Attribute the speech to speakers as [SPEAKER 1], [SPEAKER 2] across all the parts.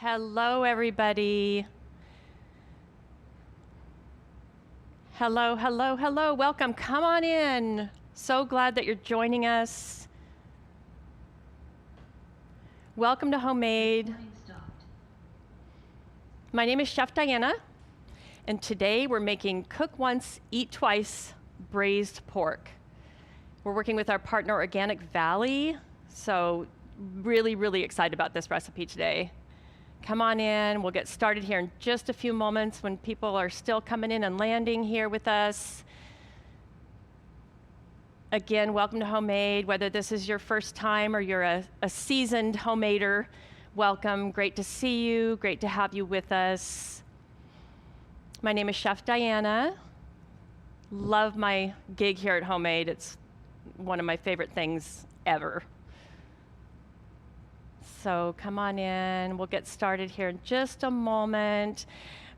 [SPEAKER 1] Hello, everybody. Hello, hello, hello. Welcome. Come on in. So glad that you're joining us. Welcome to Homemade. My name is Chef Diana, and today we're making Cook Once, Eat Twice braised pork. We're working with our partner Organic Valley, so really excited about this recipe today. Come on in, we'll get started here in just a few moments when people are still coming in and landing here with us. Again, welcome to Homemade. Whether this is your first time or you're a seasoned homemader, welcome. Great to see you, great to have you with us. My name is Chef Diana. Love my gig here at Homemade. It's one of my favorite things ever. So come on in, we'll get started here in just a moment.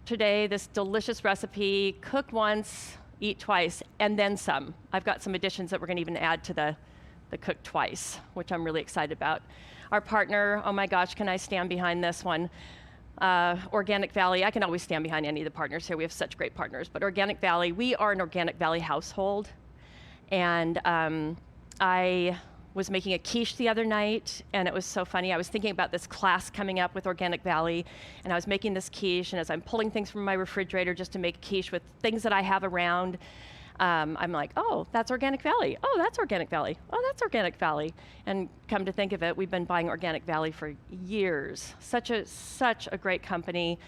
[SPEAKER 1] Today, this delicious recipe, cook once, eat twice, and then some. I've got some additions that we're gonna even add to the cook twice, which I'm really excited about. Our partner, oh my gosh, can I stand behind this one? Organic Valley, I can always stand behind any of the partners here. We have such great partners, but Organic Valley, we are an Organic Valley household. And I was making a quiche the other night, and it was so funny. I was thinking about this class coming up with Organic Valley, and I was making this quiche, and as I'm pulling things from my refrigerator just to make a quiche with things that I have around, I'm like, oh, that's Organic Valley. Oh, that's Organic Valley. Oh, that's Organic Valley. And come to think of it, we've been buying Organic Valley for years. Such a great company.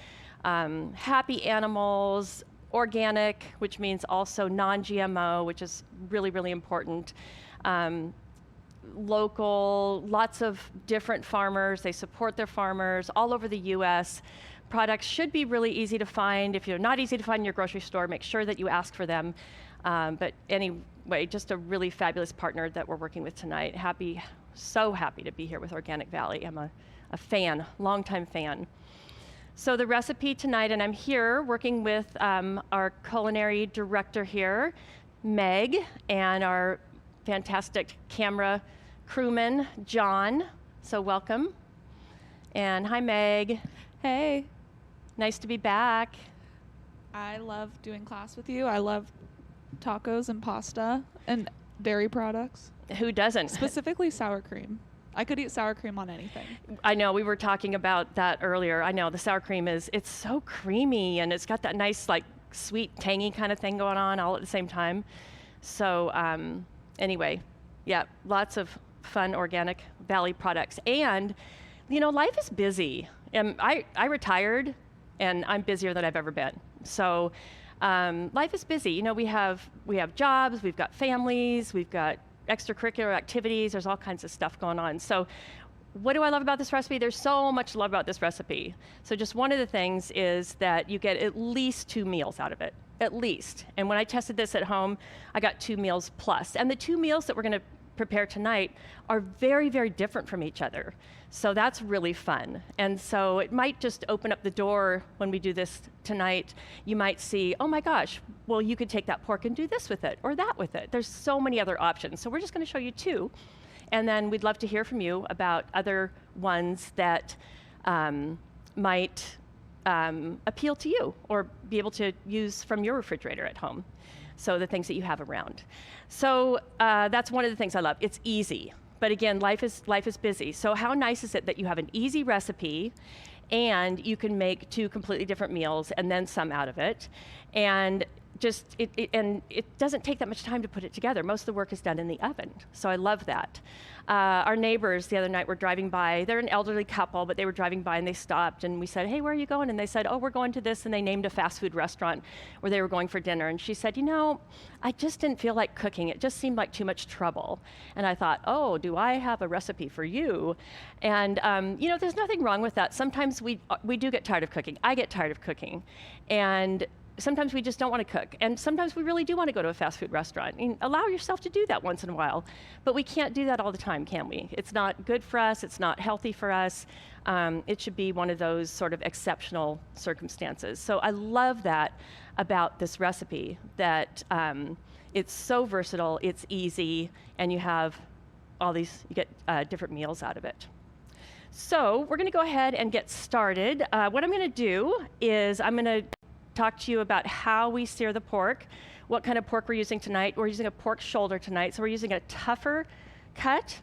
[SPEAKER 1] Happy animals, organic, which means also non-GMO, which is really important. Local, lots of different farmers. They support their farmers all over the US. Products should be really easy to find. If you're not easy to find in your grocery store, make sure that you ask for them. But anyway, just a really fabulous partner that we're working with tonight. So happy to be here with Organic Valley. I'm a fan, longtime fan. So the recipe tonight, and I'm here working with our culinary director here, Meg, and our fantastic camera crewman, John. So welcome. And hi, Meg.
[SPEAKER 2] Hey.
[SPEAKER 1] Nice to be back.
[SPEAKER 2] I love doing class with you. I love tacos and pasta and dairy products.
[SPEAKER 1] Who doesn't?
[SPEAKER 2] Specifically sour cream. I could eat sour cream on anything.
[SPEAKER 1] I know, we were talking about that earlier. I know, the sour cream it's so creamy, and it's got that nice, like, sweet, tangy kind of thing going on all at the same time. So anyway, yeah, lots of fun Organic Valley products. And, you know, life is busy. I retired, and I'm busier than I've ever been. So life is busy. You know, we have jobs, we've got families, we've got extracurricular activities, there's all kinds of stuff going on. So what do I love about this recipe? There's so much to love about this recipe. So just one of the things is that you get at least 2 meals out of it, at least. And when I tested this at home, I got 2 meals plus. And the 2 meals that we're gonna prepare tonight are very different from each other. So that's really fun. And so it might just open up the door when we do this tonight. You might see, oh my gosh, well, you could take that pork and do this with it or that with it. There's so many other options. So we're just gonna show you 2. And then we'd love to hear from you about other ones that might appeal to you or be able to use from your refrigerator at home. So the things that you have around. So that's one of the things I love. It's easy, but again, life is busy. So how nice is it that you have an easy recipe and you can make 2 completely different meals and then some out of it. And just, it doesn't take that much time to put it together. Most of the work is done in the oven, so I love that. Our neighbors the other night were driving by. They're an elderly couple, but they were driving by and they stopped and we said, hey, where are you going? And they said, oh, we're going to this, and they named a fast food restaurant where they were going for dinner. And she said, you know, I just didn't feel like cooking. It just seemed like too much trouble. And I thought, oh, do I have a recipe for you? And you know, there's nothing wrong with that. Sometimes we do get tired of cooking. I get tired of cooking. And sometimes we just don't want to cook. And sometimes we really do want to go to a fast food restaurant. And allow yourself to do that once in a while. But we can't do that all the time, can we? It's not good for us. It's not healthy for us. It should be one of those sort of exceptional circumstances. So I love that about this recipe, that it's so versatile, it's easy, and you have all these, you get different meals out of it. So we're gonna go ahead and get started. What I'm gonna do is I'm gonna talk to you about how we sear the pork, what kind of pork we're using tonight. We're using a pork shoulder tonight, so we're using a tougher cut.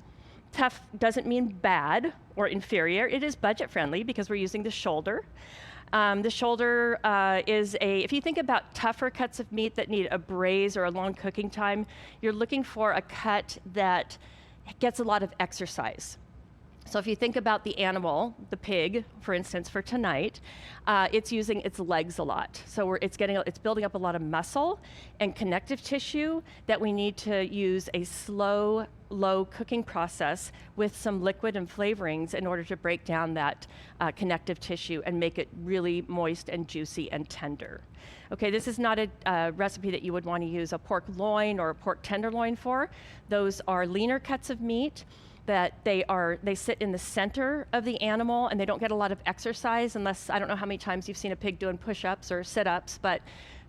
[SPEAKER 1] Tough doesn't mean bad or inferior. It is budget friendly because we're using the shoulder. The shoulder if you think about tougher cuts of meat that need a braise or a long cooking time, you're looking for a cut that gets a lot of exercise. So if you think about the animal, the pig, for instance, for tonight, it's using its legs a lot. So it's building up a lot of muscle and connective tissue that we need to use a slow, low cooking process with some liquid and flavorings in order to break down that connective tissue and make it really moist and juicy and tender. Okay, this is not a recipe that you would want to use a pork loin or a pork tenderloin for. Those are leaner cuts of meat that they sit in the center of the animal and they don't get a lot of exercise unless, I don't know how many times you've seen a pig doing push-ups or sit-ups, but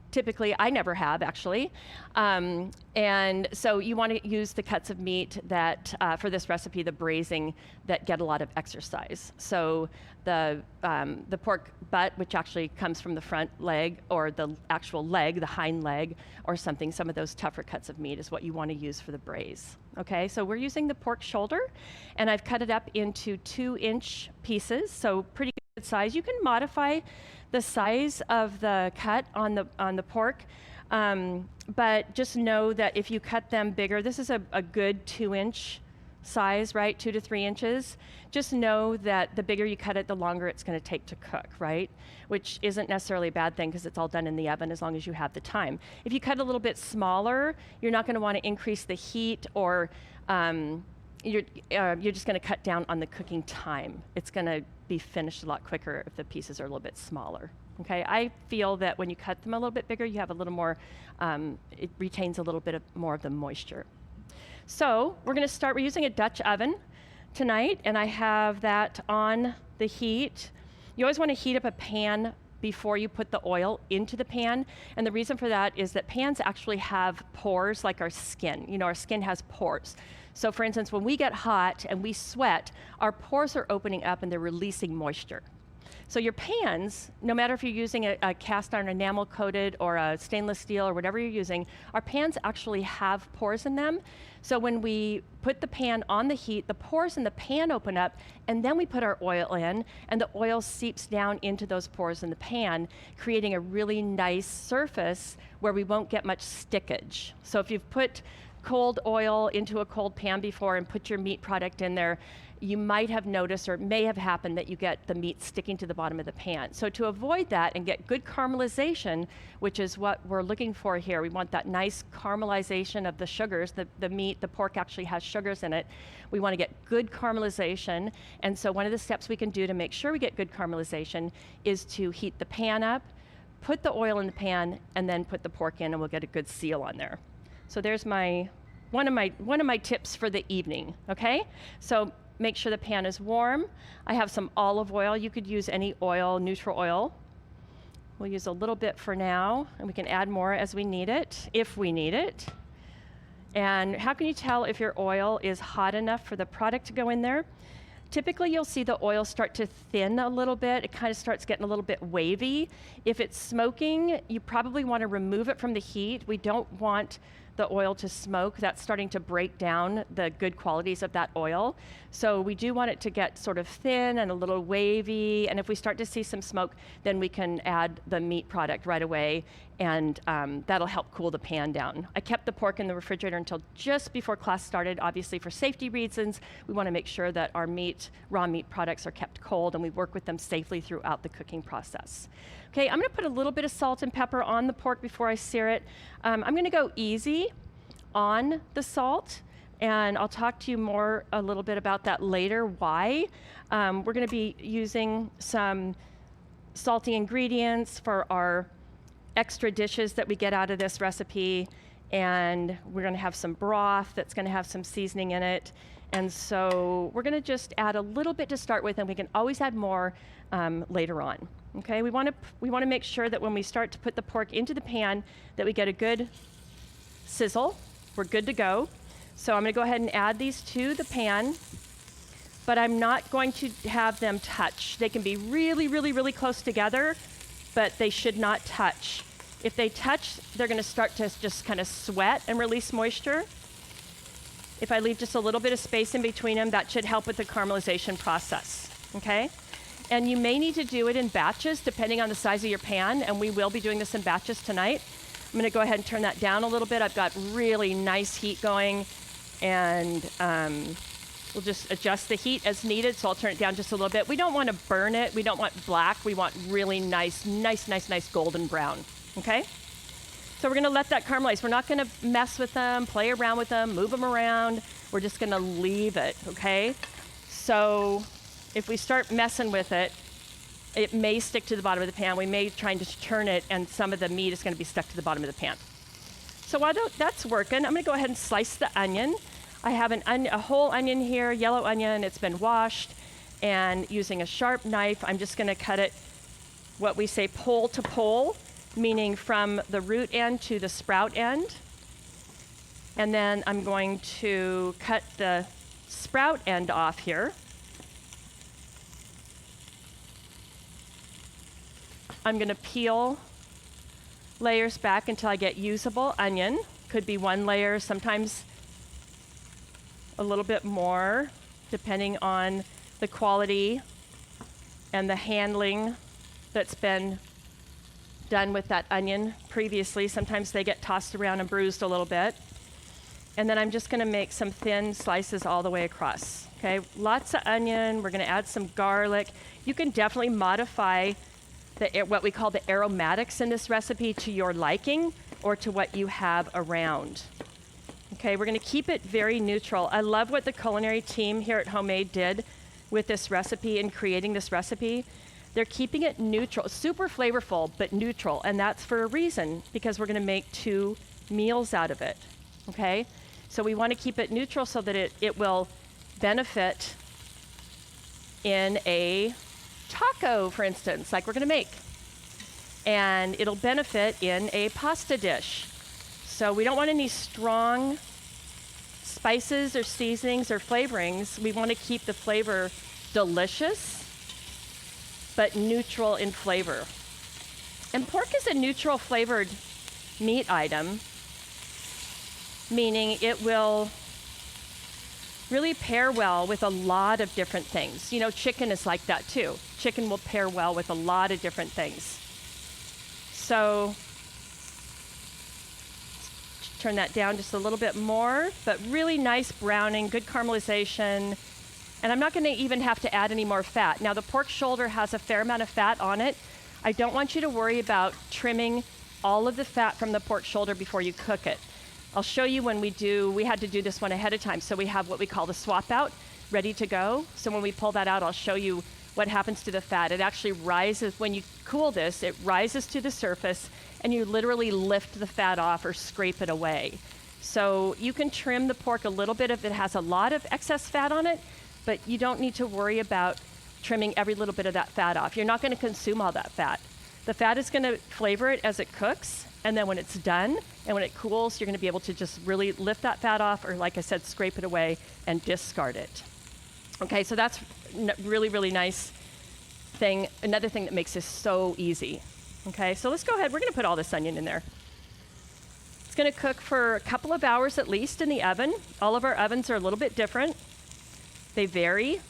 [SPEAKER 1] typically, I never have actually. And so you want to use the cuts of meat that, for this recipe, the braising, that get a lot of exercise. So the pork butt, which actually comes from the front leg, or the actual leg, the hind leg, or something, some of those tougher cuts of meat is what you want to use for the braise. Okay, so we're using the pork shoulder, and I've cut it up into 2-inch pieces, so pretty good size. You can modify the size of the cut on the pork, but just know that if you cut them bigger, this is a good 2-inch size, right? 2 to 3 inches. Just know that the bigger you cut it, the longer it's going to take to cook, right? Which isn't necessarily a bad thing because it's all done in the oven as long as you have the time. If you cut a little bit smaller, you're not going to want to increase the heat, or you're just going to cut down on the cooking time. It's going to be finished a lot quicker if the pieces are a little bit smaller. Okay, I feel that when you cut them a little bit bigger, you have a little more, it retains a little bit more of the moisture. So we're using a Dutch oven tonight, and I have that on the heat. You always want to heat up a pan before you put the oil into the pan. And the reason for that is that pans actually have pores like our skin. You know, our skin has pores. So for instance, when we get hot and we sweat, our pores are opening up and they're releasing moisture. So your pans, no matter if you're using a cast iron enamel coated or a stainless steel or whatever you're using, our pans actually have pores in them. So when we put the pan on the heat, the pores in the pan open up, and then we put our oil in, and the oil seeps down into those pores in the pan, creating a really nice surface where we won't get much stickage. So if you've put cold oil into a cold pan before and put your meat product in there, you might have noticed, or it may have happened, that you get the meat sticking to the bottom of the pan. So to avoid that and get good caramelization, which is what we're looking for here, we want that nice caramelization of the sugars. The meat, the pork actually has sugars in it. We want to get good caramelization. And so one of the steps we can do to make sure we get good caramelization is to heat the pan up, put the oil in the pan, and then put the pork in, and we'll get a good seal on there. So there's one of my tips for the evening, okay? So make sure the pan is warm. I have some olive oil. You could use any oil, neutral oil. We'll use a little bit for now, and we can add more as we need it, if we need it. And how can you tell if your oil is hot enough for the product to go in there? Typically, you'll see the oil start to thin a little bit. It kind of starts getting a little bit wavy. If it's smoking, you probably want to remove it from the heat. We don't want the oil to smoke. That's starting to break down the good qualities of that oil. So we do want it to get sort of thin and a little wavy. And if we start to see some smoke, then we can add the meat product right away, and that'll help cool the pan down. I kept the pork in the refrigerator until just before class started, obviously for safety reasons. We want to make sure that our raw meat products are kept cold, and we work with them safely throughout the cooking process. Okay, I'm going to put a little bit of salt and pepper on the pork before I sear it. I'm going to go easy on the salt, and I'll talk to you a little bit about that later, why. We're going to be using some salty ingredients for our extra dishes that we get out of this recipe, and we're going to have some broth that's going to have some seasoning in it. And so we're going to just add a little bit to start with, and we can always add more later on. Okay, we want to make sure that when we start to put the pork into the pan that we get a good sizzle. We're good to go. So I'm going to go ahead and add these to the pan. but I'm not going to have them touch. They can be really, really, really close together, but they should not touch. If they touch, they're gonna start to just kind of sweat and release moisture. If I leave just a little bit of space in between them, that should help with the caramelization process, okay? And you may need to do it in batches depending on the size of your pan, and we will be doing this in batches tonight. I'm gonna go ahead and turn that down a little bit. I've got really nice heat going, and we'll just adjust the heat as needed, so I'll turn it down just a little bit. We don't wanna burn it, we don't want black, we want really nice golden brown, okay? So we're gonna let that caramelize. We're not gonna mess with them, play around with them, move them around. We're just gonna leave it, okay? So if we start messing with it, it may stick to the bottom of the pan. We may try to turn it, and some of the meat is gonna be stuck to the bottom of the pan. So while that's working, I'm gonna go ahead and slice the onion. I have a whole onion here, yellow onion. It's been washed, and using a sharp knife, I'm just gonna cut it what we say pole to pole, meaning from the root end to the sprout end. And then I'm going to cut the sprout end off here. I'm gonna peel layers back until I get usable onion. Could be one layer, sometimes a little bit more, depending on the quality and the handling that's been done with that onion previously. Sometimes they get tossed around and bruised a little bit. And then I'm just gonna make some thin slices all the way across, okay? Lots of onion, we're gonna add some garlic. You can definitely modify what we call the aromatics in this recipe to your liking or to what you have around. Okay, we're gonna keep it very neutral. I love what the culinary team here at Homemade did with this recipe and creating this recipe. They're keeping it neutral, super flavorful, but neutral, and that's for a reason, because we're gonna make 2 meals out of it, okay? So we wanna keep it neutral so that it will benefit in a taco, for instance, like we're gonna make. And it'll benefit in a pasta dish. So we don't want any strong spices or seasonings or flavorings. We wanna keep the flavor delicious, but neutral in flavor. And pork is a neutral flavored meat item, meaning it will really pair well with a lot of different things. You know, chicken is like that too. Chicken will pair well with a lot of different things. So, turn that down just a little bit more, but really nice browning, good caramelization. And I'm not gonna even have to add any more fat. Now the pork shoulder has a fair amount of fat on it. I don't want you to worry about trimming all of the fat from the pork shoulder before you cook it. I'll show you when we had to do this one ahead of time. So we have what we call the swap out ready to go. So when we pull that out, I'll show you what happens to the fat. It actually rises, when you cool this, it rises to the surface and you literally lift the fat off or scrape it away. So you can trim the pork a little bit if it has a lot of excess fat on it, but you don't need to worry about trimming every little bit of that fat off. You're not gonna consume all that fat. The fat is gonna flavor it as it cooks, and then when it's done and when it cools, you're gonna be able to just really lift that fat off, or like I said, scrape it away and discard it. Okay, so that's really, really nice thing. Another thing that makes this so easy. Okay, so let's go ahead. We're gonna put all this onion in there. It's gonna cook for a couple of hours at least in the oven. All of our ovens are a little bit different. They vary,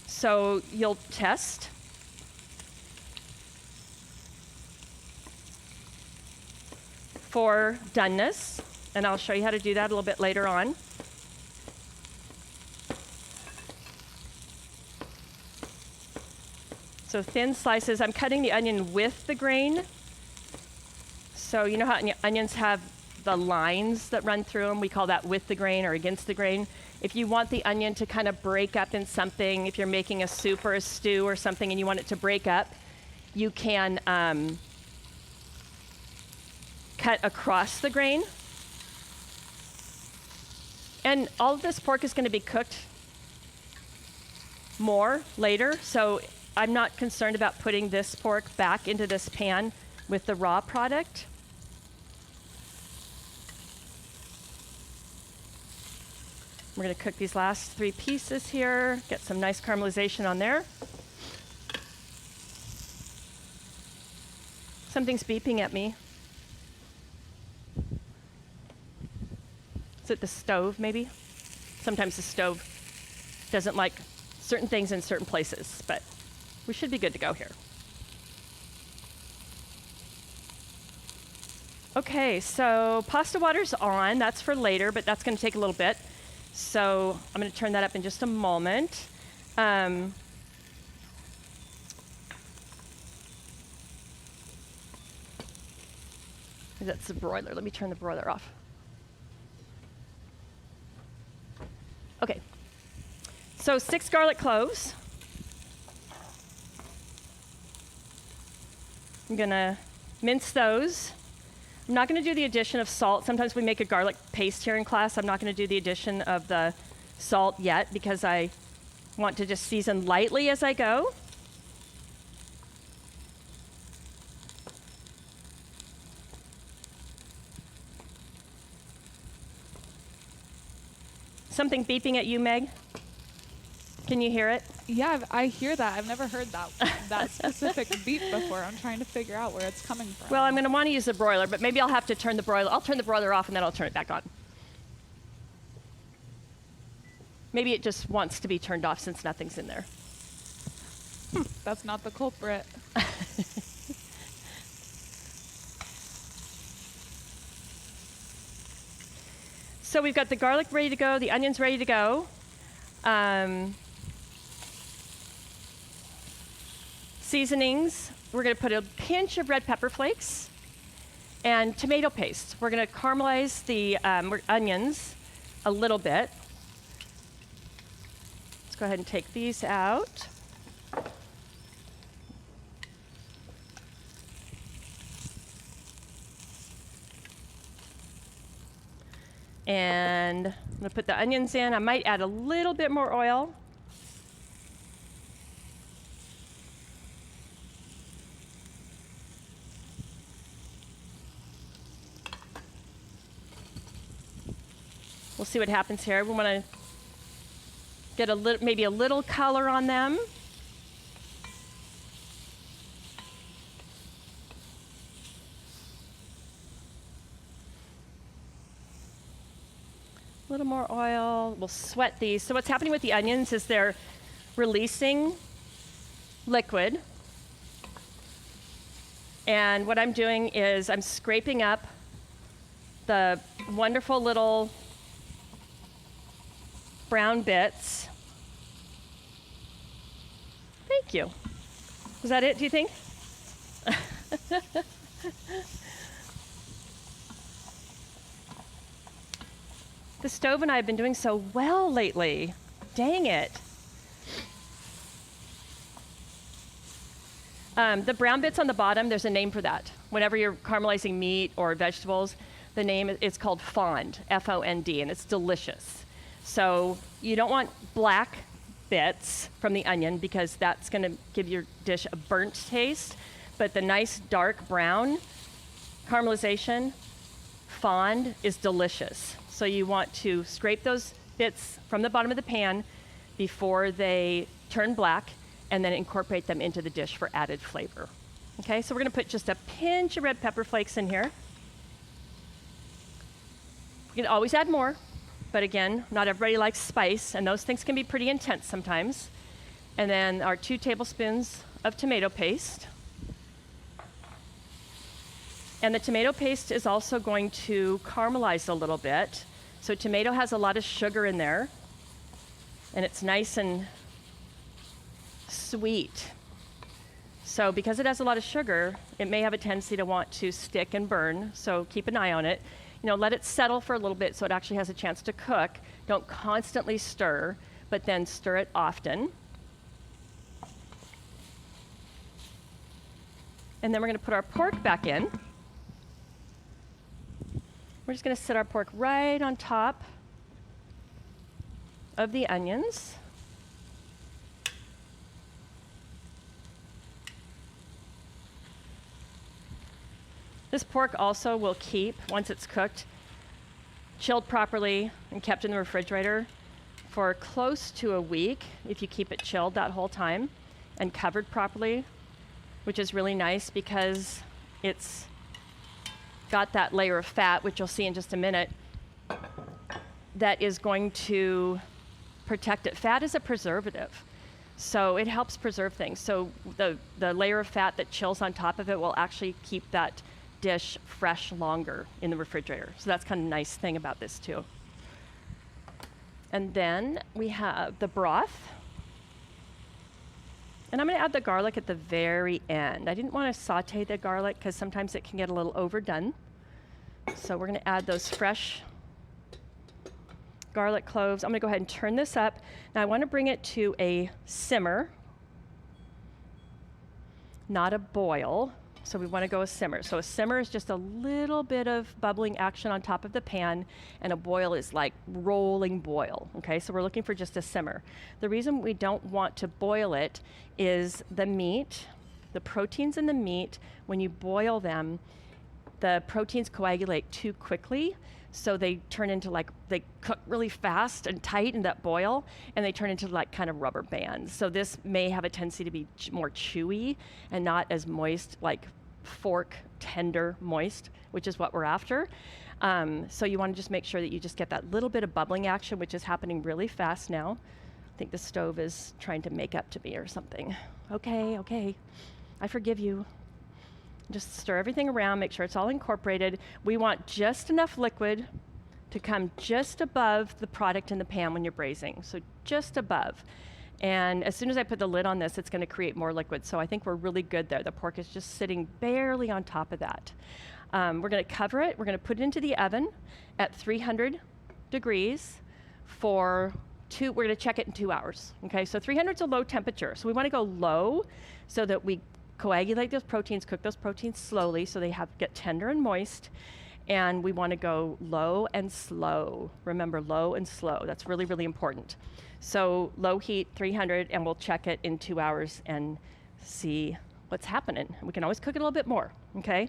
[SPEAKER 1] so you'll test. For doneness, and I'll show you how to do that a little bit later on. So thin slices. I'm cutting the onion with the grain. So you know how onions have the lines that run through them? We call that with the grain or against the grain. If you want the onion to kind of break up in something, if you're making a soup or a stew or something and you want it to break up, you can cut across the grain. And all of this pork is going to be cooked more later, so I'm not concerned about putting this pork back into this pan with the raw product. We're going to cook these last 3 pieces here, get some nice caramelization on there. Something's beeping at me. Is it the stove, maybe? Sometimes the stove doesn't like certain things in certain places, but we should be good to go here. Okay, so pasta water's on. That's for later, but that's going to take a little bit. So I'm going to turn that up in just a moment. That's the broiler. Let me turn the broiler off. Okay, so 6 garlic cloves. I'm going to mince those. I'm not going to do the addition of salt. Sometimes we make a garlic paste here in class. I'm not going to do the addition of the salt yet because I want to just season lightly as I go. Something beeping at you, Meg? Can you hear it?
[SPEAKER 2] Yeah, I hear that. I've never heard that specific beep before. I'm trying to figure out where it's coming from.
[SPEAKER 1] Well, I'm going to want to use the broiler, but maybe I'll have to turn the broiler. I'll turn the broiler off and then I'll turn it back on. Maybe it just wants to be turned off since nothing's in there.
[SPEAKER 2] That's not the culprit.
[SPEAKER 1] So we've got the garlic ready to go, the onions ready to go. Seasonings, we're going to put a pinch of red pepper flakes and tomato paste. We're going to caramelize the onions a little bit. Let's go ahead and take these out. And I'm going to put the onions in. I might add a little bit more oil. We'll see what happens here. We want to get maybe a little color on them. A little more oil. We'll sweat these. So what's happening with the onions is they're releasing liquid. And what I'm doing is I'm scraping up the wonderful little brown bits. Thank you. Was that it, do you think? The stove and I have been doing so well lately. Dang it. The brown bits on the bottom, there's a name for that. Whenever you're caramelizing meat or vegetables, the name is called fond, F-O-N-D, and it's delicious. So you don't want black bits from the onion because that's going to give your dish a burnt taste, but the nice dark brown caramelization fond is delicious. So you want to scrape those bits from the bottom of the pan before they turn black and then incorporate them into the dish for added flavor. Okay, so we're going to put just a pinch of red pepper flakes in here. You can always add more, but again, not everybody likes spice, and those things can be pretty intense sometimes. And then our 2 tablespoons of tomato paste. And the tomato paste is also going to caramelize a little bit. So tomato has a lot of sugar in there, and it's nice and sweet. So because it has a lot of sugar, it may have a tendency to want to stick and burn, so keep an eye on it. You know, let it settle for a little bit so it actually has a chance to cook. Don't constantly stir, but then stir it often. And then we're going to put our pork back in. We're just going to set our pork right on top of the onions. This pork also will keep, once it's cooked, chilled properly and kept in the refrigerator. for close to a week if you keep it chilled that whole time and covered properly, which is really nice because it's got that layer of fat, which you'll see in just a minute, that is going to protect it. Fat is a preservative, so it helps preserve things. So the layer of fat that chills on top of it will actually keep that dish fresh longer in the refrigerator. So that's kind of a nice thing about this too. And then we have the broth. And I'm going to add the garlic at the very end. I didn't want to saute the garlic because sometimes it can get a little overdone. So we're going to add those fresh garlic cloves. I'm going to go ahead and turn this up. Now I want to bring it to a simmer, not a boil. So we want to go a simmer. So a simmer is just a little bit of bubbling action on top of the pan, and a boil is like rolling boil, okay? So we're looking for just a simmer. The reason we don't want to boil it is the meat, the proteins in the meat, when you boil them, the proteins coagulate too quickly, so they turn into like, they cook really fast and tight in that boil, and they turn into like kind of rubber bands. So this may have a tendency to be more chewy and not as moist, like fork tender moist, which is what we're after. So you want to just make sure that you just get that little bit of bubbling action, which is happening really fast now. I think the stove is trying to make up to me or something. Okay, I forgive you. Just stir everything around, make sure it's all incorporated. We want just enough liquid to come just above the product in the pan when you're braising, so just above. And as soon as I put the lid on this, it's going to create more liquid. So I think we're really good there. The pork is just sitting barely on top of that. We're going to cover it. We're going to put it into the oven at 300 degrees for we're going to check it in 2 hours. Okay, so 300 is a low temperature. So we want to go low so that we coagulate those proteins, cook those proteins slowly so they get tender and moist. And we want to go low and slow. Remember, low and slow. That's really, really important. So low heat, 300, and we'll check it in 2 hours and see what's happening. We can always cook it a little bit more, okay?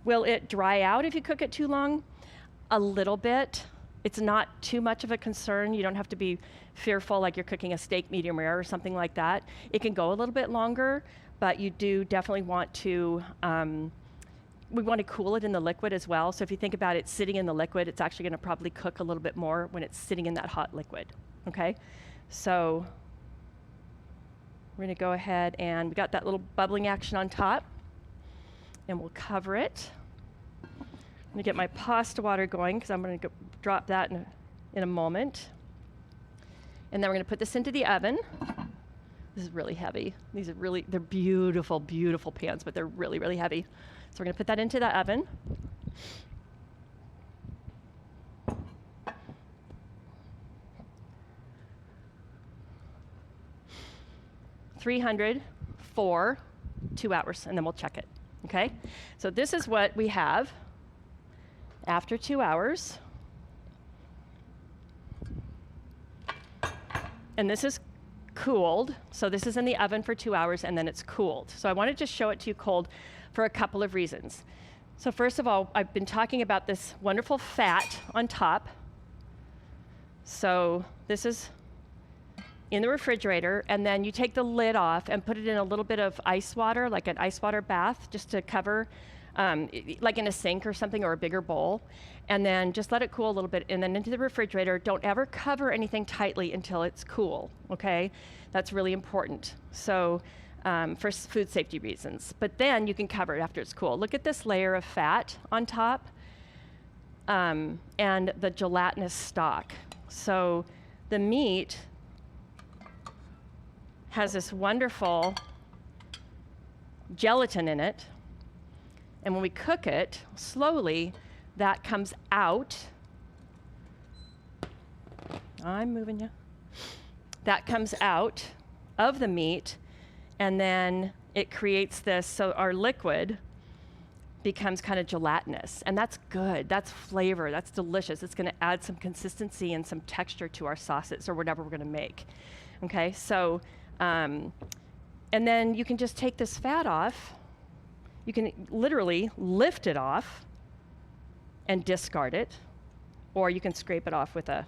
[SPEAKER 1] Will it dry out if you cook it too long? A little bit. It's not too much of a concern. You don't have to be fearful like you're cooking a steak medium rare or something like that. It can go a little bit longer, but you do definitely want to, we want to cool it in the liquid as well. So if you think about it sitting in the liquid, it's actually going to probably cook a little bit more when it's sitting in that hot liquid, okay? So we're going to go ahead and we got that little bubbling action on top, and we'll cover it. I'm going to get my pasta water going because I'm going to drop that in a moment. And then we're going to put this into the oven. This is really heavy. They're beautiful, beautiful pans, but they're really, really heavy. So we're going to put that into the oven. $300 for 2 hours, and then we'll check it, okay? So this is what we have after 2 hours. And this is cooled. So this is in the oven for 2 hours, and then it's cooled. So I want to just show it to you cold for a couple of reasons. So first of all, I've been talking about this wonderful fat on top. So this is in the refrigerator, and then you take the lid off and put it in a little bit of ice water, like an ice water bath, just to cover, like in a sink or something, or a bigger bowl, and then just let it cool a little bit, and then into the refrigerator. Don't ever cover anything tightly until it's cool, okay? That's really important. So for food safety reasons. But then you can cover it after it's cool. Look at this layer of fat on top and the gelatinous stock. So the meat has this wonderful gelatin in it, and when we cook it slowly, that comes out. I'm moving you. That comes out of the meat, and then it creates this, so our liquid becomes kind of gelatinous, and that's good. That's flavor. That's delicious. It's going to add some consistency and some texture to our sauces or whatever we're going to make. Okay, so and then you can just take this fat off. You can literally lift it off and discard it, or you can scrape it off with a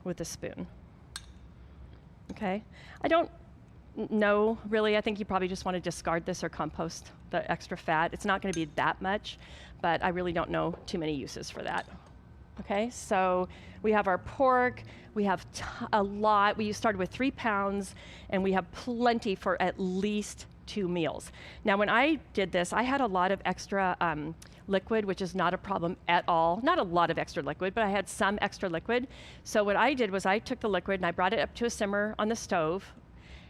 [SPEAKER 1] with a spoon. Okay? I don't know, really. I think you probably just want to discard this or compost the extra fat. It's not going to be that much, but I really don't know too many uses for that. Okay, so we have our pork. We have a lot. We started with 3 pounds, and we have plenty for at least 2 meals. Now, when I did this, I had a lot of extra liquid, which is not a problem at all. Not a lot of extra liquid, but I had some extra liquid. So what I did was I took the liquid and I brought it up to a simmer on the stove.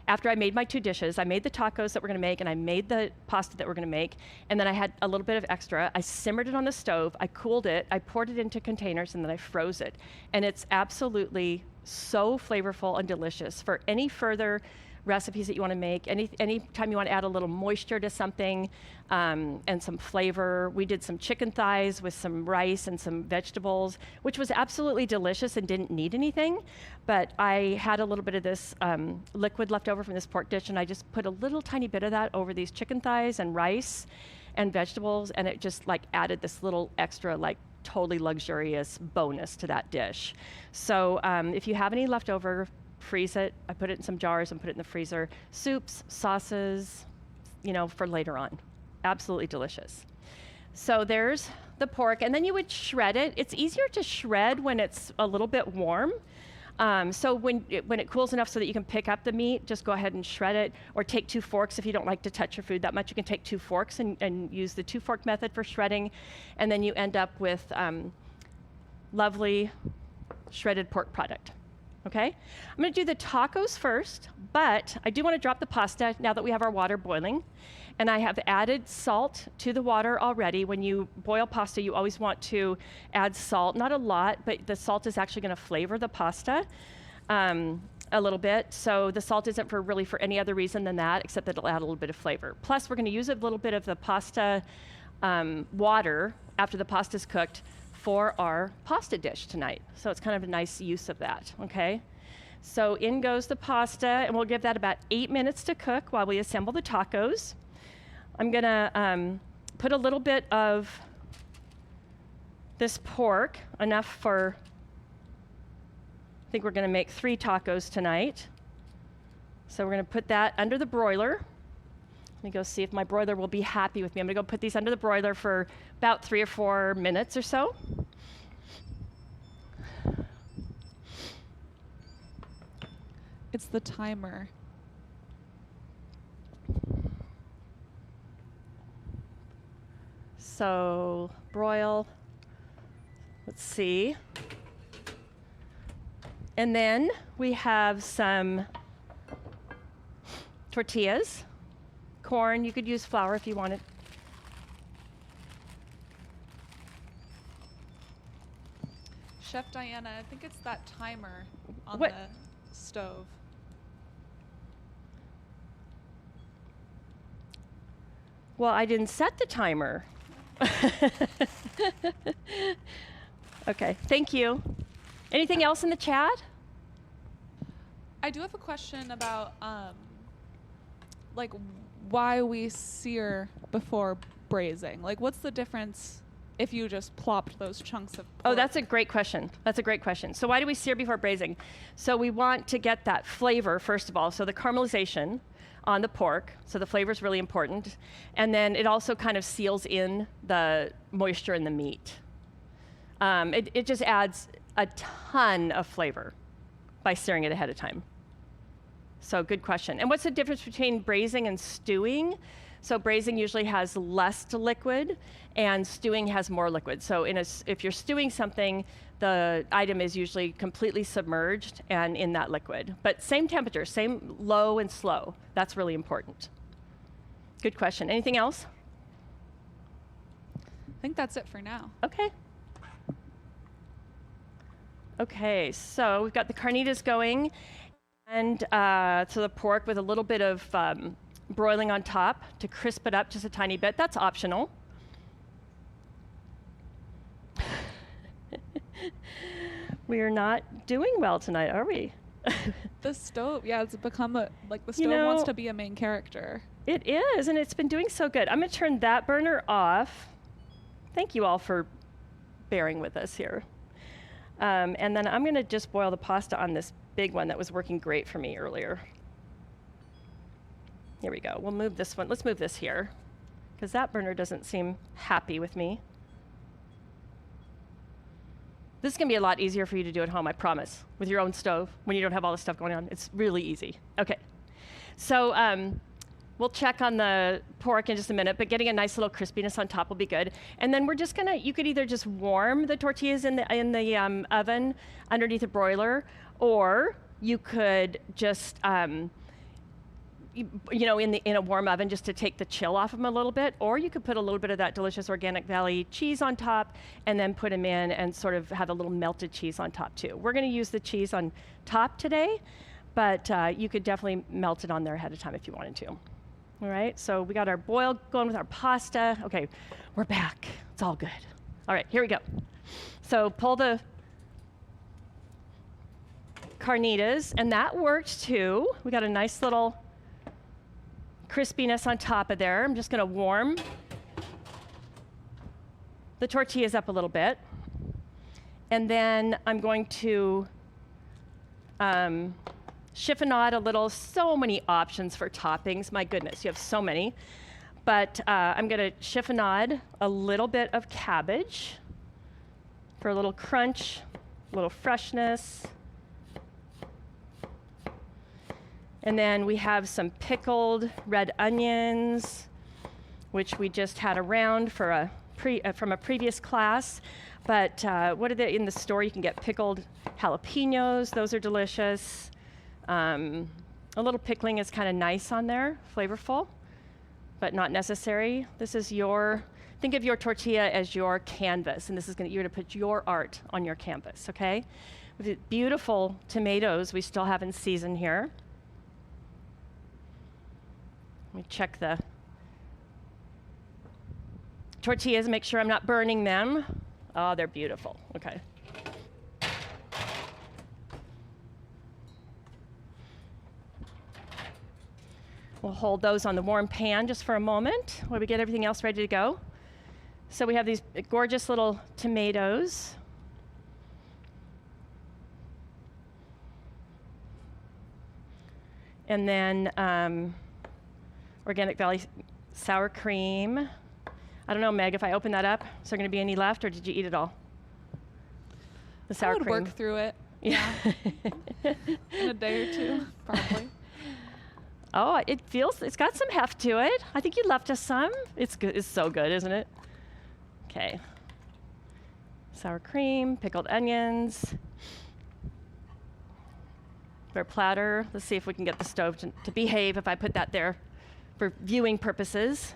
[SPEAKER 1] After I made my 2 dishes, I made the tacos that we're gonna make and I made the pasta that we're gonna make, and then I had a little bit of extra. I simmered it on the stove, I cooled it, I poured it into containers, and then I froze it. And it's absolutely so flavorful and delicious. For any further recipes that you wanna make, any time you wanna add a little moisture to something, and some flavor. We did some chicken thighs with some rice and some vegetables, which was absolutely delicious and didn't need anything. But I had a little bit of this liquid left over from this pork dish, and I just put a little tiny bit of that over these chicken thighs and rice and vegetables, and it just like added this little extra like totally luxurious bonus to that dish. So if you have any leftover, freeze it. I put it in some jars and put it in the freezer. Soups, sauces, you know, for later on. Absolutely delicious. So there's the pork, and then you would shred it. It's easier to shred when it's a little bit warm. So when it cools enough so that you can pick up the meat, just go ahead and shred it, or take 2 forks. If you don't like to touch your food that much, you can take 2 forks and use the 2-fork method for shredding, and then you end up with lovely shredded pork product. Okay? I'm gonna do the tacos first, but I do wanna drop the pasta now that we have our water boiling. And I have added salt to the water already. When you boil pasta, you always want to add salt. Not a lot, but the salt is actually gonna flavor the pasta a little bit. So the salt isn't really for any other reason than that, except that it'll add a little bit of flavor. Plus, we're gonna use a little bit of the pasta water after the pasta's cooked for our pasta dish tonight. So it's kind of a nice use of that, okay? So in goes the pasta, and we'll give that about 8 minutes to cook while we assemble the tacos. I'm gonna put a little bit of this pork, enough for, I think we're gonna make 3 tacos tonight. So we're gonna put that under the broiler. Let me go see if my broiler will be happy with me. I'm gonna go put these under the broiler for about 3 or 4 minutes or so.
[SPEAKER 2] It's the timer.
[SPEAKER 1] So broil, let's see. And then we have some tortillas, corn. You could use flour if you wanted.
[SPEAKER 2] Chef Diana, I think it's that timer on
[SPEAKER 1] What?
[SPEAKER 2] the stove.
[SPEAKER 1] Well, I didn't set the timer. Okay, thank you. Anything else in the chat?
[SPEAKER 2] I do have a question about like why we sear before braising. Like, what's the difference if you just plopped those chunks of pork?
[SPEAKER 1] Oh, that's a great question. That's a great question. So why do we sear before braising? So we want to get that flavor, first of all, so the caramelization on the pork, so the flavor is really important. And then it also kind of seals in the moisture in the meat. It just adds a ton of flavor by searing it ahead of time. So good question. And what's the difference between braising and stewing? So braising usually has less liquid, and stewing has more liquid. So if you're stewing something, the item is usually completely submerged and in that liquid. But same temperature, same low and slow. That's really important. Good question. Anything else?
[SPEAKER 2] I think that's it for now.
[SPEAKER 1] Okay. Okay, so we've got the carnitas going, and so the pork with a little bit of broiling on top to crisp it up just a tiny bit. That's optional. We are not doing well tonight, are we?
[SPEAKER 2] The stove, yeah, it's become like the stove wants to be a main character.
[SPEAKER 1] It is, and it's been doing so good. I'm gonna turn that burner off. Thank you all for bearing with us here. And then I'm gonna just boil the pasta on this big one that was working great for me earlier. Here we go. We'll move this one. Let's move this here, because that burner doesn't seem happy with me. This is gonna be a lot easier for you to do at home, I promise, with your own stove when you don't have all this stuff going on. It's really easy. Okay, so we'll check on the pork in just a minute, but getting a nice little crispiness on top will be good. And then we're just gonna, you could either just warm the tortillas in the oven underneath a broiler, or you could just, you know, in a warm oven just to take the chill off of them a little bit, or you could put a little bit of that delicious Organic Valley cheese on top and then put them in and sort of have a little melted cheese on top too. We're gonna use the cheese on top today, but you could definitely melt it on there ahead of time if you wanted to. All right, so we got our boil going with our pasta. Okay, we're back, it's all good. All right, here we go. So pull the carnitas, and that worked too. We got a nice little crispiness on top of there. I'm just gonna warm the tortillas up a little bit. And then I'm going to chiffonade a little. So many options for toppings. My goodness, you have so many. But I'm gonna chiffonade a little bit of cabbage for a little crunch, a little freshness. And then we have some pickled red onions, which we just had around for from a previous class. But what are they in the store? You can get pickled jalapenos. Those are delicious. A little pickling is kind of nice on there, flavorful, but not necessary. This is think of your tortilla as your canvas, and this is you're gonna put your art on your canvas, okay? With the beautiful tomatoes we still have in season here. Let me check the tortillas, make sure I'm not burning them. Oh, they're beautiful. Okay. We'll hold those on the warm pan just for a moment while we get everything else ready to go. So we have these gorgeous little tomatoes. And then Organic Valley sour cream. I don't know, Meg, if I open that up, is there going to be any left, or did you eat it all? The sour cream.
[SPEAKER 2] I would work through it. Yeah. In a day or two, probably.
[SPEAKER 1] Oh, it's got some heft to it. I think you left us some. It's good. It's so good, isn't it? Okay. Sour cream, pickled onions. For a platter, let's see if we can get the stove to behave if I put that there for viewing purposes.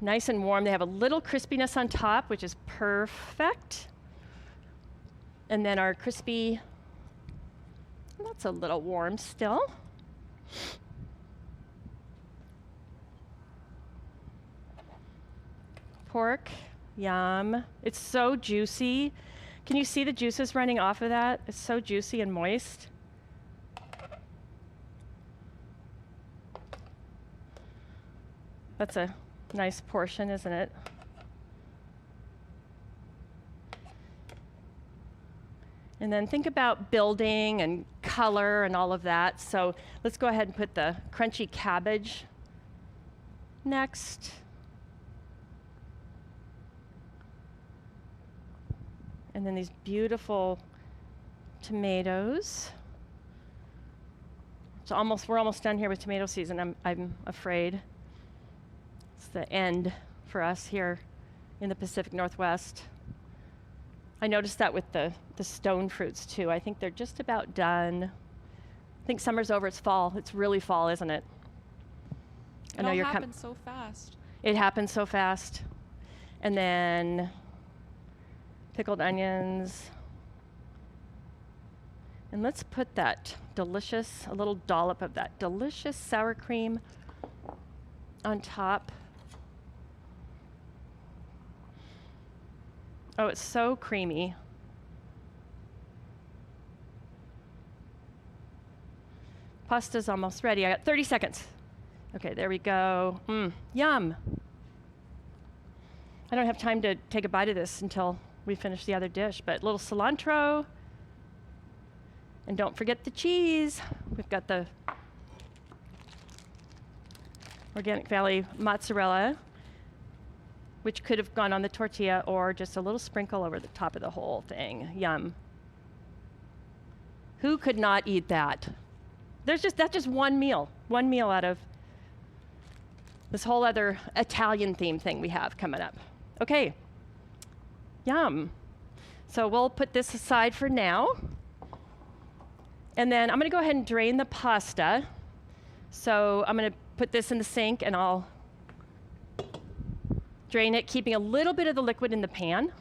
[SPEAKER 1] Nice and warm. They have a little crispiness on top, which is perfect. And then our crispy, that's a little warm still. Pork, yum. It's so juicy. Can you see the juices running off of that? It's so juicy and moist. That's a nice portion, isn't it? And then think about building and color and all of that. So let's go ahead and put the crunchy cabbage next. And then these beautiful tomatoes. We're almost done here with tomato season, I'm afraid. It's the end for us here in the Pacific Northwest. I noticed that with the stone fruits too. I think they're just about done. I think summer's over, it's fall. It's really fall, isn't it?
[SPEAKER 2] It all happens so fast.
[SPEAKER 1] It happens so fast. And then pickled onions. And let's put a little dollop of that delicious sour cream on top. Oh, it's so creamy. Pasta's almost ready. I got 30 seconds. Okay, there we go. Yum. I don't have time to take a bite of this until we finish the other dish, but a little cilantro. And don't forget the cheese. We've got the Organic Valley mozzarella, which could have gone on the tortilla or just a little sprinkle over the top of the whole thing. Yum. Who could not eat that? That's just one meal out of this whole other Italian theme thing we have coming up. Okay, yum. So we'll put this aside for now. And then I'm gonna go ahead and drain the pasta. So I'm gonna put this in the sink and I'll drain it, keeping a little bit of the liquid in the pan.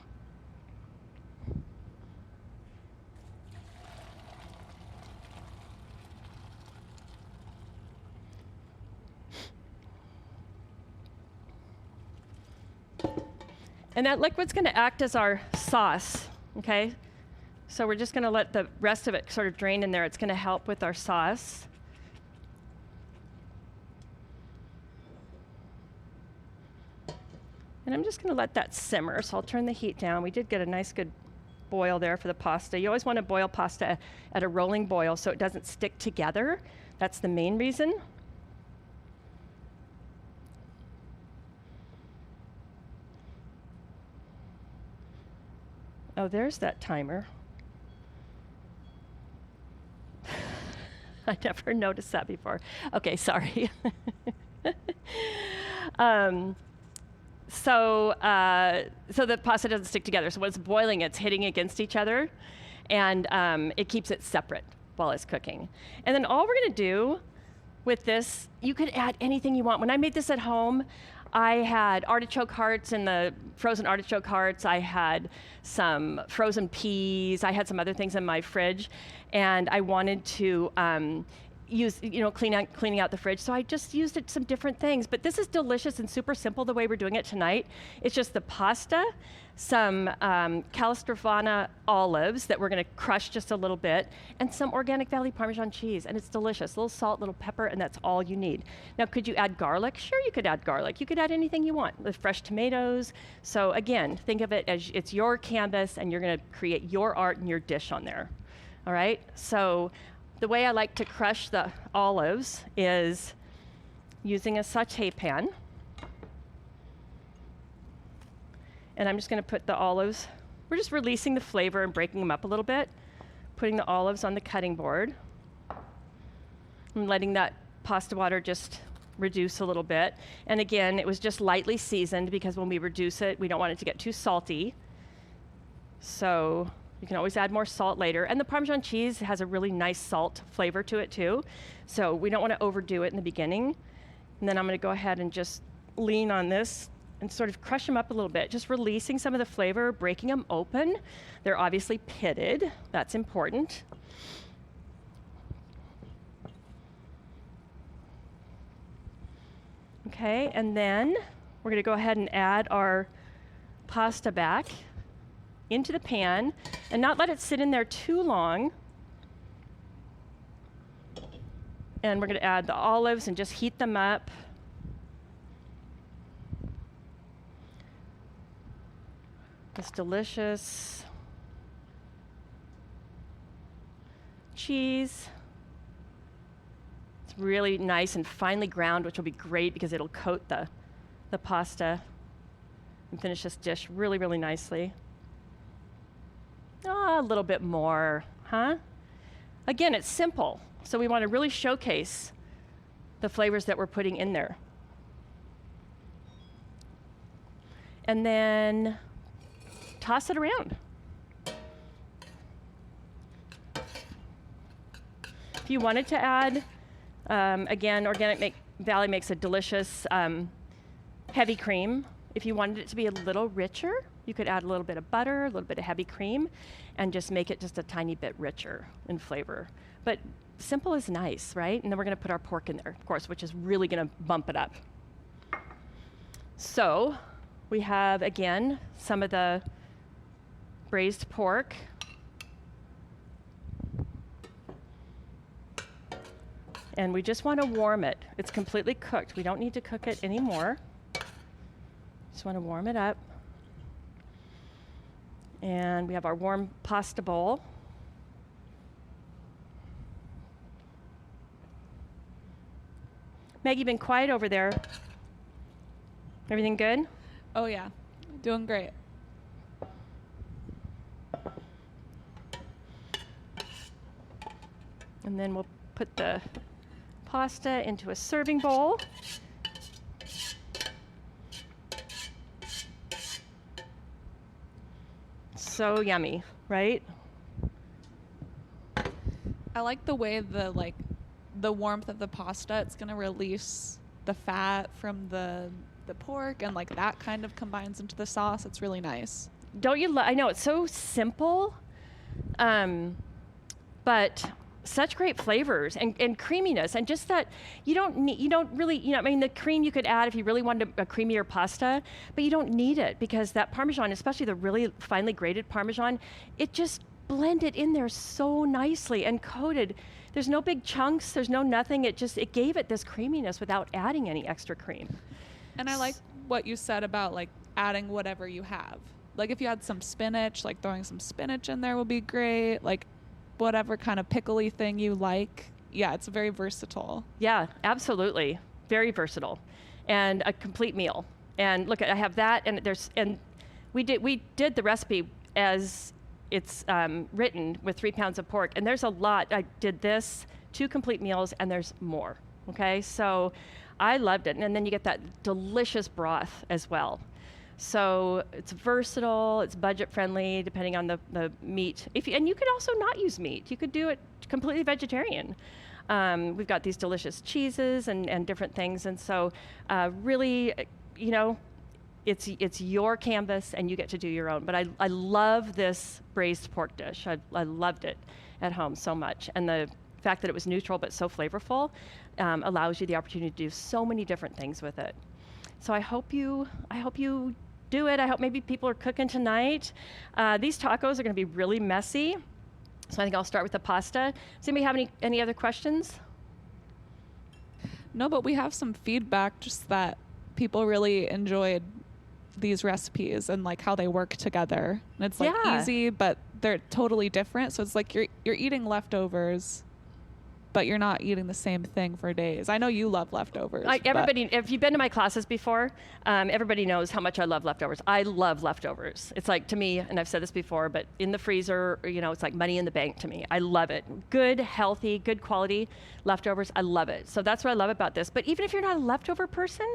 [SPEAKER 1] And that liquid's gonna act as our sauce, okay? So we're just gonna let the rest of it sort of drain in there. It's gonna help with our sauce. And I'm just gonna let that simmer, so I'll turn the heat down. We did get a nice good boil there for the pasta. You always wanna boil pasta at a rolling boil so it doesn't stick together. That's the main reason. Oh, there's that timer. I never noticed that before. Okay, sorry. So the pasta doesn't stick together. So when it's boiling, it's hitting against each other, and it keeps it separate while it's cooking. And then all we're gonna do with this, you could add anything you want. When I made this at home, I had artichoke hearts in the frozen artichoke hearts. I had some frozen peas. I had some other things in my fridge, and I wanted to cleaning out the fridge. So I just used it some different things. But this is delicious and super simple the way we're doing it tonight. It's just the pasta, some Calistrovana olives that we're gonna crush just a little bit, and some Organic Valley Parmesan cheese, and it's delicious. A little salt, little pepper, and that's all you need. Now, could you add garlic? Sure, you could add garlic. You could add anything you want with fresh tomatoes. So again, think of it as it's your canvas, and you're gonna create your art and your dish on there. All right, so the way I like to crush the olives is using a saute pan. And I'm just gonna put the olives, we're just releasing the flavor and breaking them up a little bit, putting the olives on the cutting board, and letting that pasta water just reduce a little bit. And again, it was just lightly seasoned because when we reduce it, we don't want it to get too salty. So you can always add more salt later. And the Parmesan cheese has a really nice salt flavor to it too. So we don't want to overdo it in the beginning. And then I'm gonna go ahead and just lean on this and sort of crush them up a little bit, just releasing some of the flavor, breaking them open. They're obviously pitted, that's important. Okay, and then we're gonna go ahead and add our pasta back into the pan and not let it sit in there too long. And we're gonna add the olives and just heat them up. This delicious cheese. It's really nice and finely ground, which will be great because it'll coat the pasta and finish this dish really, really nicely. A little bit more, huh? Again, it's simple, so we want to really showcase the flavors that we're putting in there. And then toss it around. If you wanted to add, again, Organic Valley makes a delicious heavy cream. If you wanted it to be a little richer, you could add a little bit of butter, a little bit of heavy cream, and just make it just a tiny bit richer in flavor. But simple is nice, right? And then we're gonna put our pork in there, of course, which is really gonna bump it up. So we have, again, some of the braised pork. And we just want to warm it. It's completely cooked. We don't need to cook it anymore. Just want to warm it up. And we have our warm pasta bowl. Meg, you've been quiet over there. Everything good?
[SPEAKER 2] Oh yeah, doing great.
[SPEAKER 1] And then we'll put the pasta into a serving bowl. So yummy, right?
[SPEAKER 2] I like the way the warmth of the pasta, it's gonna release the fat from the pork, and like that kind of combines into the sauce. It's really nice.
[SPEAKER 1] Don't you I know it's so simple, but such great flavors and creaminess, and just that you don't really, I mean, the cream you could add if you really wanted a creamier pasta, but you don't need it because that Parmesan, especially the really finely grated Parmesan, it just blended in there so nicely and coated. There's no big chunks, there's no nothing. It gave it this creaminess without adding any extra cream.
[SPEAKER 2] And I like what you said about like adding whatever you have. Like if you had some spinach, like throwing some spinach in there would be great. Like whatever kind of pickly thing you like. Yeah, it's very versatile.
[SPEAKER 1] Yeah, absolutely. Very versatile. And a complete meal. And look, I have that, and we did the recipe as it's written with 3 pounds of pork, and there's a lot. I did this, 2 complete meals, and there's more, okay? So I loved it. And then you get that delicious broth as well. So it's versatile, it's budget friendly, depending on the meat. And you could also not use meat. You could do it completely vegetarian. We've got these delicious cheeses and different things. And so really, it's your canvas and you get to do your own. But I love this braised pork dish. I loved it at home so much. And the fact that it was neutral but so flavorful allows you the opportunity to do so many different things with it. So I hope you do it. I hope maybe people are cooking tonight. These tacos are going to be really messy. So I think I'll start with the pasta. Does anybody have any other questions?
[SPEAKER 2] No, but we have some feedback just that people really enjoyed these recipes and like how they work together. And it's like easy, but they're totally different. So it's like you're eating leftovers, but you're not eating the same thing for days. I know you love leftovers.
[SPEAKER 1] Everybody, if you've been to my classes before, everybody knows how much I love leftovers. I love leftovers. It's like, to me, and I've said this before, but in the freezer, it's like money in the bank to me. I love it. Good, healthy, good quality leftovers. I love it. So that's what I love about this. But even if you're not a leftover person,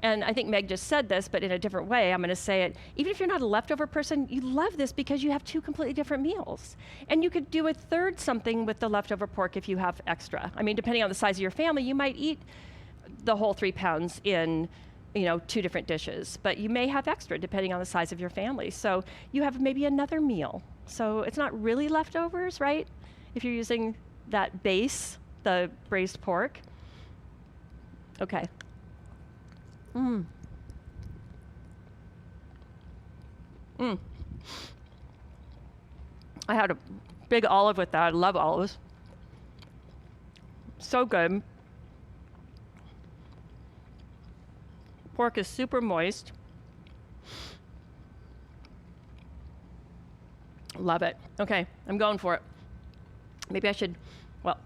[SPEAKER 1] and I think Meg just said this, but in a different way, I'm going to say it. Even if you're not a leftover person, you love this because you have 2 completely different meals. And you could do a third something with the leftover pork if you have extra. I mean, depending on the size of your family, you might eat the whole 3 pounds in 2 different dishes, but you may have extra depending on the size of your family. So you have maybe another meal. So it's not really leftovers, right? If you're using that base, the braised pork. Okay. I had a big olive with that. I love olives. So good. Pork is super moist. Love it. Okay, I'm going for it. Maybe I should, well,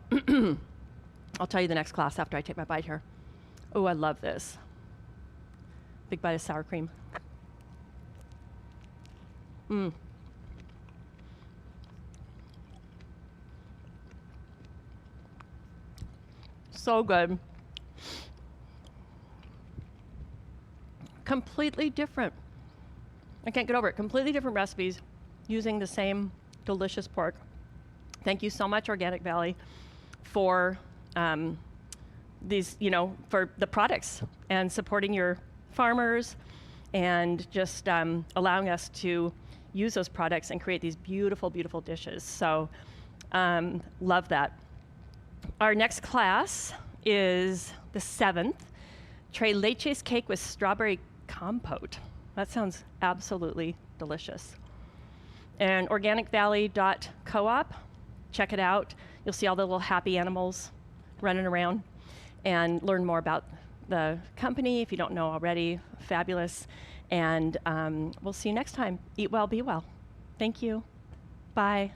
[SPEAKER 1] I'll tell you the next class after I take my bite here. Oh, I love this. Big bite of sour cream. So good. Completely different. I can't get over it. Completely different recipes using the same delicious pork. Thank you so much, Organic Valley, for these, for the products and supporting your farmers and just allowing us to use those products and create these beautiful, beautiful dishes. So love that. Our next class is the 7th, Tres Leches cake with strawberry compote. That sounds absolutely delicious. And organicvalley.coop, check it out. You'll see all the little happy animals running around and learn more about the company if you don't know already. Fabulous. And we'll see you next time. Eat well, be well. Thank you. Bye.